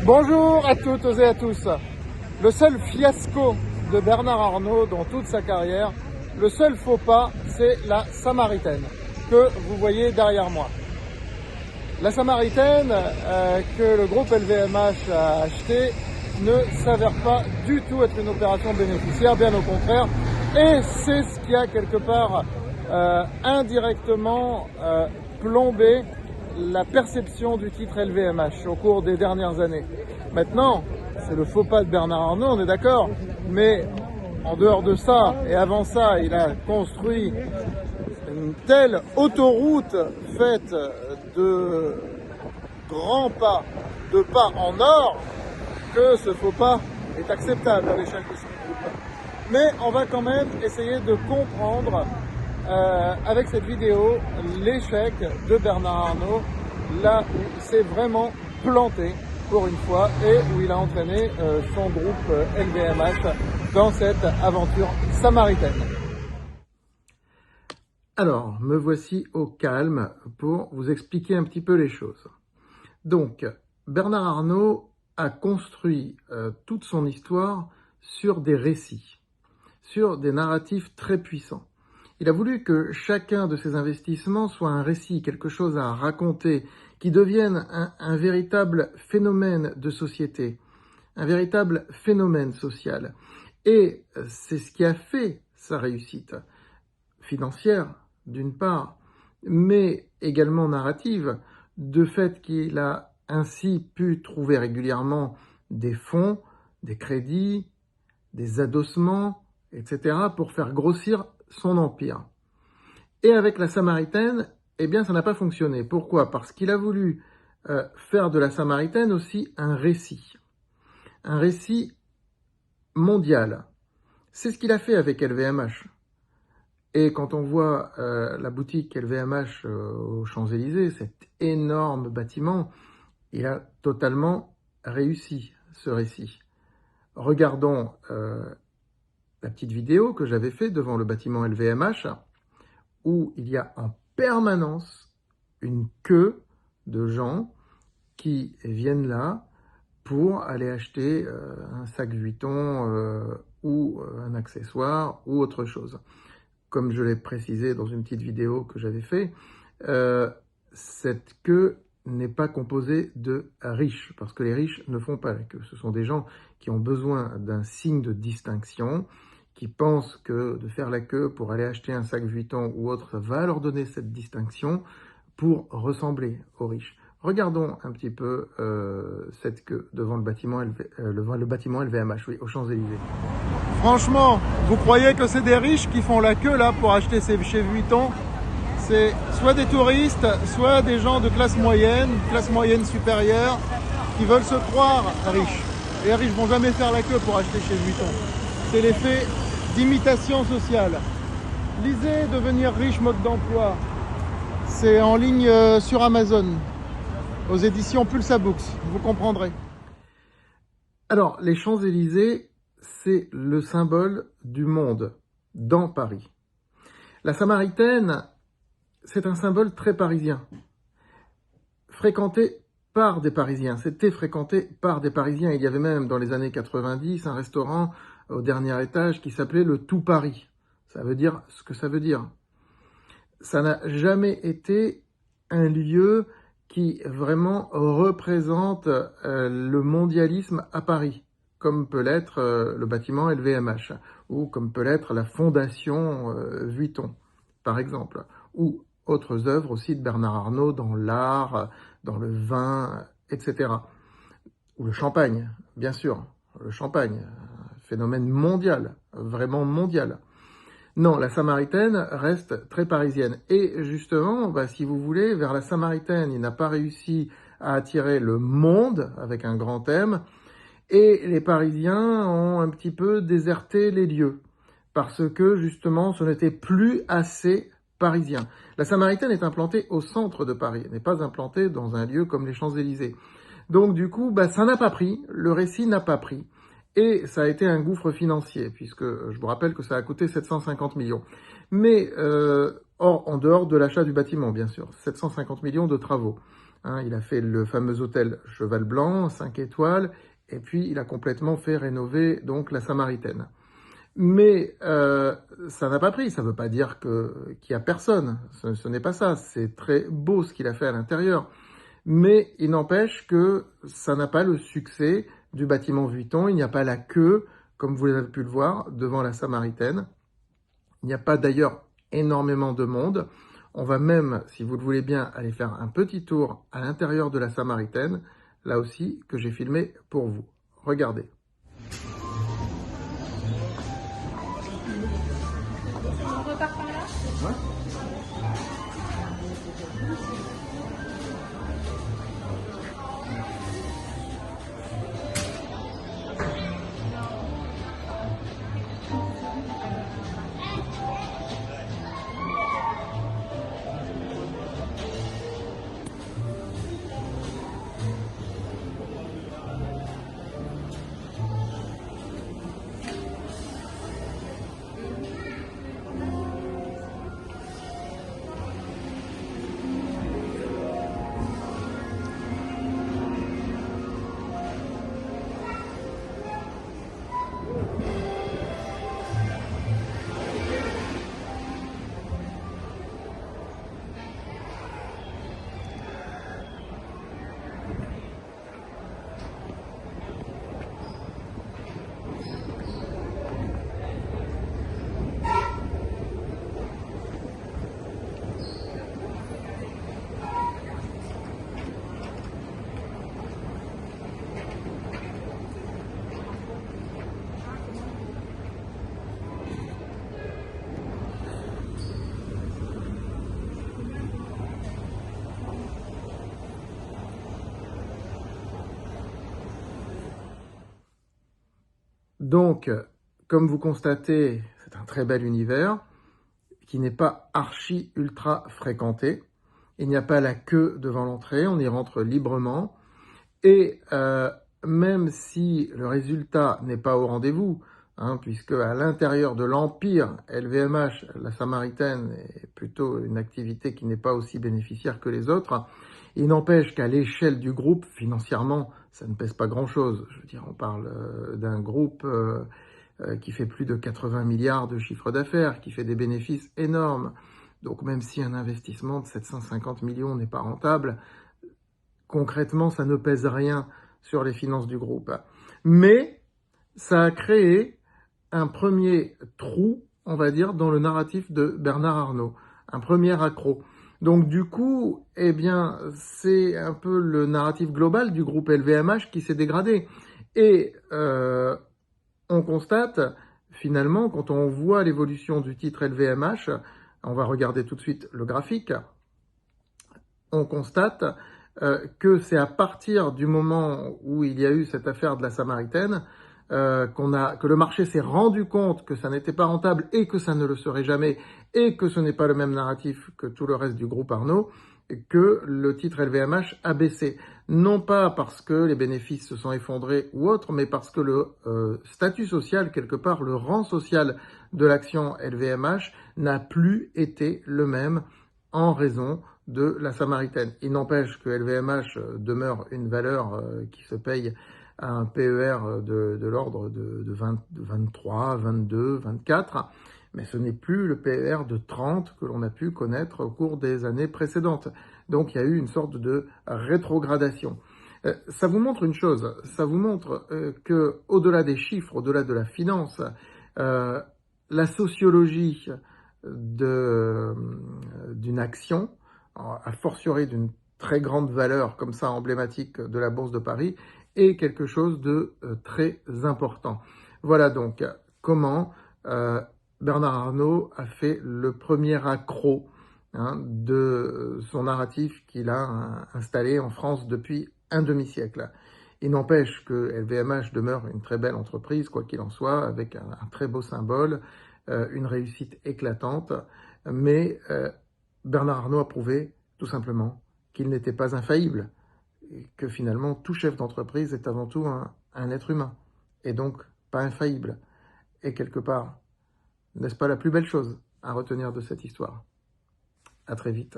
Bonjour à toutes et à tous. Le seul fiasco de Bernard Arnault dans toute sa carrière, le seul faux pas, c'est la Samaritaine que vous voyez derrière moi. La Samaritaine que le groupe LVMH a achetée ne s'avère pas du tout être une opération bénéficiaire, bien au contraire. Et c'est ce qui a quelque part indirectement plombé la perception du titre LVMH au cours des dernières années. Maintenant, c'est le faux pas de Bernard Arnault, on est d'accord, mais en dehors de ça, et avant ça, il a construit une telle autoroute faite de grands pas, de pas en or, que ce faux pas est acceptable à l'échelle de son groupe. Mais on va quand même essayer de comprendre avec cette vidéo l'échec de Bernard Arnault, là où il s'est vraiment planté pour une fois et où il a entraîné son groupe LVMH dans cette aventure samaritaine. Alors, me voici au calme pour vous expliquer un petit peu les choses. Donc, Bernard Arnault a construit toute son histoire sur des récits, sur des narratifs très puissants. Il a voulu que chacun de ses investissements soit un récit, quelque chose à raconter, qui devienne un véritable phénomène de société, un véritable phénomène social. Et c'est ce qui a fait sa réussite financière, d'une part, mais également narrative, de fait qu'il a ainsi pu trouver régulièrement des fonds, des crédits, des adossements, etc., pour faire grossir son empire. Et avec la Samaritaine, eh bien, ça n'a pas fonctionné. Pourquoi? Parce qu'il a voulu faire de la Samaritaine aussi un récit mondial. C'est ce qu'il a fait avec LVMH. Et quand on voit la boutique LVMH aux Champs-Élysées, cet énorme bâtiment, il a totalement réussi ce récit. Regardons la petite vidéo que j'avais faite devant le bâtiment LVMH, où il y a en permanence une queue de gens qui viennent là pour aller acheter un sac Vuitton ou un accessoire ou autre chose. Comme je l'ai précisé dans une petite vidéo que j'avais fait, cette queue n'est pas composée de riches, parce que les riches ne font pas la queue. Ce sont des gens qui ont besoin d'un signe de distinction, qui pensent que de faire la queue pour aller acheter un sac Vuitton ou autre, ça va leur donner cette distinction pour ressembler aux riches. Regardons un petit peu cette queue devant le bâtiment LVMH, oui, aux Champs-Élysées. Franchement, vous croyez que c'est des riches qui font la queue là pour acheter chez Vuitton? C'est soit des touristes, soit des gens de classe moyenne supérieure, qui veulent se croire riches. Et les riches vont jamais faire la queue pour acheter chez Vuitton. C'est l'effet d'imitation sociale. Lisez Devenir riche, mode d'emploi. C'est en ligne sur Amazon, aux éditions Pulsa Books, vous comprendrez. Alors, les Champs-Élysées, c'est le symbole du monde dans Paris. La Samaritaine, c'est un symbole très parisien, fréquenté par des Parisiens. C'était fréquenté par des Parisiens. Il y avait même dans les années 90 un restaurant au dernier étage qui s'appelait le Tout Paris. Ça veut dire ce que ça veut dire. Ça n'a jamais été un lieu qui vraiment représente le mondialisme à Paris, comme peut l'être le bâtiment LVMH, ou comme peut l'être la fondation Vuitton, par exemple, ou autres œuvres aussi de Bernard Arnault dans l'art, dans le vin, etc. Ou le champagne, bien sûr, le champagne, phénomène mondial, vraiment mondial. Non, la Samaritaine reste très parisienne. Et justement, si vous voulez, vers la Samaritaine, il n'a pas réussi à attirer le monde, avec un grand M, et les Parisiens ont un petit peu déserté les lieux, parce que justement, ce n'était plus assez parisien. La Samaritaine est implantée au centre de Paris, elle n'est pas implantée dans un lieu comme les Champs-Élysées. Donc du coup, ça n'a pas pris, le récit n'a pas pris. Et ça a été un gouffre financier, puisque je vous rappelle que ça a coûté 750 millions. Mais en dehors de l'achat du bâtiment, bien sûr, 750 millions de travaux. hein. Il a fait le fameux hôtel Cheval Blanc, 5 étoiles, et puis il a complètement fait rénover donc la Samaritaine. Mais ça n'a pas pris, ça ne veut pas dire qu'il n'y a personne, ce n'est pas ça, c'est très beau ce qu'il a fait à l'intérieur. Mais il n'empêche que ça n'a pas le succès du bâtiment Vuitton, il n'y a pas la queue, comme vous avez pu le voir, devant la Samaritaine. Il n'y a pas d'ailleurs énormément de monde. On va même, si vous le voulez bien, aller faire un petit tour à l'intérieur de la Samaritaine, là aussi, que j'ai filmé pour vous. Regardez. On repart par là? Ouais. Donc, comme vous constatez, c'est un très bel univers qui n'est pas archi ultra fréquenté. Il n'y a pas la queue devant l'entrée, on y rentre librement. Et même si le résultat n'est pas au rendez-vous, hein, puisque à l'intérieur de l'empire LVMH, la Samaritaine est plutôt une activité qui n'est pas aussi bénéficiaire que les autres, il n'empêche qu'à l'échelle du groupe, financièrement, ça ne pèse pas grand-chose. Je veux dire, on parle d'un groupe qui fait plus de 80 milliards de chiffre d'affaires, qui fait des bénéfices énormes. Donc même si un investissement de 750 millions n'est pas rentable, concrètement, ça ne pèse rien sur les finances du groupe. Mais ça a créé un premier trou, on va dire, dans le narratif de Bernard Arnault, un premier accroc. Donc du coup, eh bien, c'est un peu le narratif global du groupe LVMH qui s'est dégradé. Et on constate, finalement, quand on voit l'évolution du titre LVMH, on va regarder tout de suite le graphique, on constate que c'est à partir du moment où il y a eu cette affaire de la Samaritaine que le marché s'est rendu compte que ça n'était pas rentable et que ça ne le serait jamais et que ce n'est pas le même narratif que tout le reste du groupe Arnault, que le titre LVMH a baissé. Non pas parce que les bénéfices se sont effondrés ou autre, mais parce que le statut social, quelque part, le rang social de l'action LVMH n'a plus été le même en raison de la Samaritaine. Il n'empêche que LVMH demeure une valeur qui se paye à un PER de l'ordre de 23, 22, 24, mais ce n'est plus le PER de 30 que l'on a pu connaître au cours des années précédentes. Donc il y a eu une sorte de rétrogradation. Ça vous montre une chose, ça vous montre que au-delà des chiffres, au-delà de la finance, la sociologie d'une action, a fortiori d'une très grande valeur comme ça emblématique de la Bourse de Paris, est quelque chose de très important. Voilà donc comment Bernard Arnault a fait le premier accroc de son narratif qu'il a installé en France depuis un demi-siècle. Il n'empêche que LVMH demeure une très belle entreprise, quoi qu'il en soit, avec un très beau symbole, une réussite éclatante, mais Bernard Arnault a prouvé tout simplement qu'il n'était pas infaillible, et que finalement tout chef d'entreprise est avant tout un être humain, et donc pas infaillible. Et quelque part, n'est-ce pas la plus belle chose à retenir de cette histoire? À très vite.